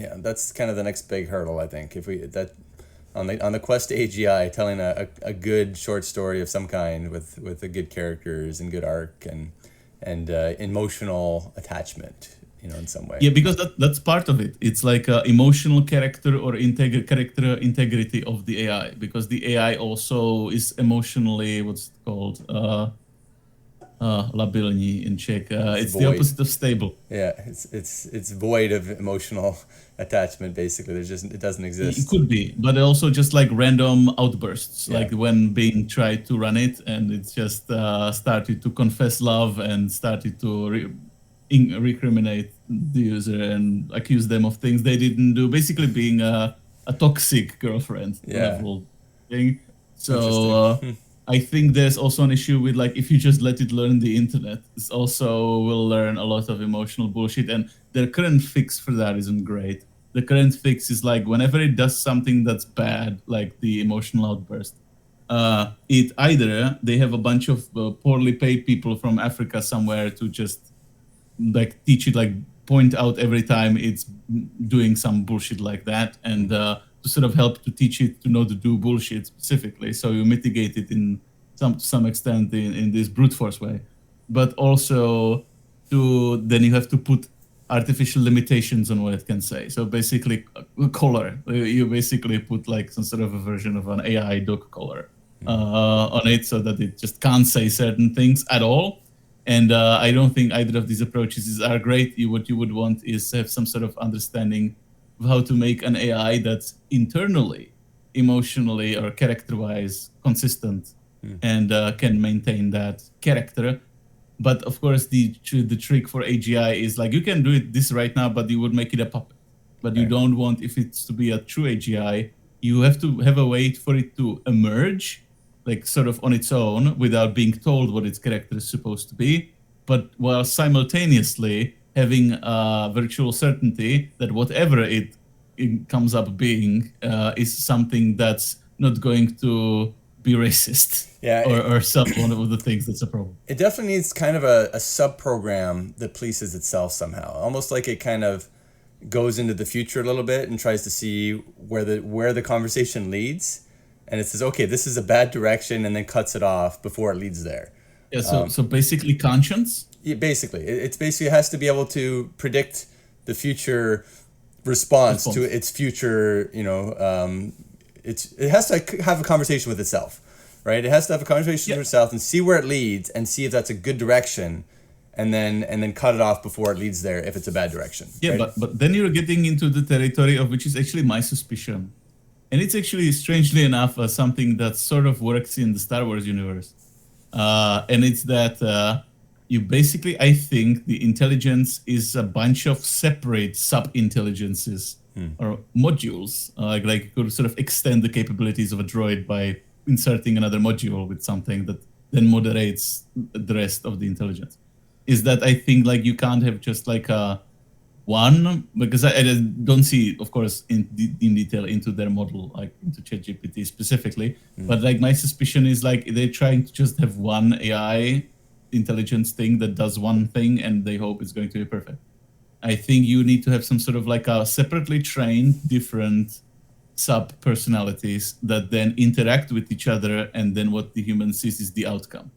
Yeah, that's kind of the next big hurdle, I think. If we that on the quest to AGI, telling a good short story of some kind with a good characters and good arc and emotional attachment, in some way. Yeah, because that's part of it. It's like emotional character or character integrity of the AI, because the AI also is emotionally what's it called labilní in Czech. It's It's the void. opposite of stable. Yeah, it's void of emotional attachment. Basically, there's just it doesn't It exist. could be, but also just like random outbursts, Yeah, like when being tried to run it and it's just started to confess love and started to recriminate the user and accuse them of things they didn't do, basically being a toxic girlfriend yeah, level thing. So interesting. I think there's also an issue with like if you just let it learn the internet, this also will learn a lot of emotional bullshit, and their current fix for that isn't great. The current fix is like whenever it does something that's bad, like the emotional outburst, it either they have a bunch of poorly paid people from Africa somewhere to just like teach it, like point out every time it's doing some bullshit like that, and to sort of help to teach it to know to do bullshit specifically, so you mitigate it in some extent in this brute force way, but also to then you have to put artificial limitations on what it can say. So basically color, you basically put like some sort of a version of an AI dog color on it, so that it just can't say certain things at all. And I don't think either of these approaches are great. What you would want is have some sort of understanding of how to make an AI that's internally, emotionally, or character-wise consistent, and can maintain that character. But of course, the trick for AGI is like you can do it this right now, but you would make it a puppet. But you Right. don't want, if it's to be a true AGI, you have to have a way for it to emerge, like sort of on its own, without being told what its character is supposed to be, but while simultaneously having a virtual certainty that whatever it comes up being is something that's not going to be racist Yeah, or some one of the things that's a problem. it definitely needs kind of a sub program that polices itself somehow, almost like it kind of goes into the future a little bit and tries to see where the conversation leads, and it says, okay, this is a bad direction, and then cuts it off before it leads there. Yeah, so basically conscience. Yeah, basically, it's basically it has to be able to predict the future response to Response. its future. It has to have a conversation with itself, right? It has to have a conversation Yeah, with itself and see where it leads and see if that's a good direction, and then cut it off before it leads there if it's a bad direction, yeah, right? but then you're getting into the territory of which is actually my suspicion, and it's actually strangely enough something that sort of works in the Star Wars universe, and it's that you basically, I think, the intelligence is a bunch of separate sub intelligences or modules, like you could sort of extend the capabilities of a droid by inserting another module with something that then moderates the rest of the intelligence. Is that I think like you can't have just like a one, because I don't see, of course, in detail into their model, like into ChatGPT specifically. But like my suspicion is like they're trying to just have one AI intelligence thing that does one thing, and they hope it's going to be perfect. I think you need to have some sort of like a separately trained different sub personalities that then interact with each other, and then what the human sees is the outcome.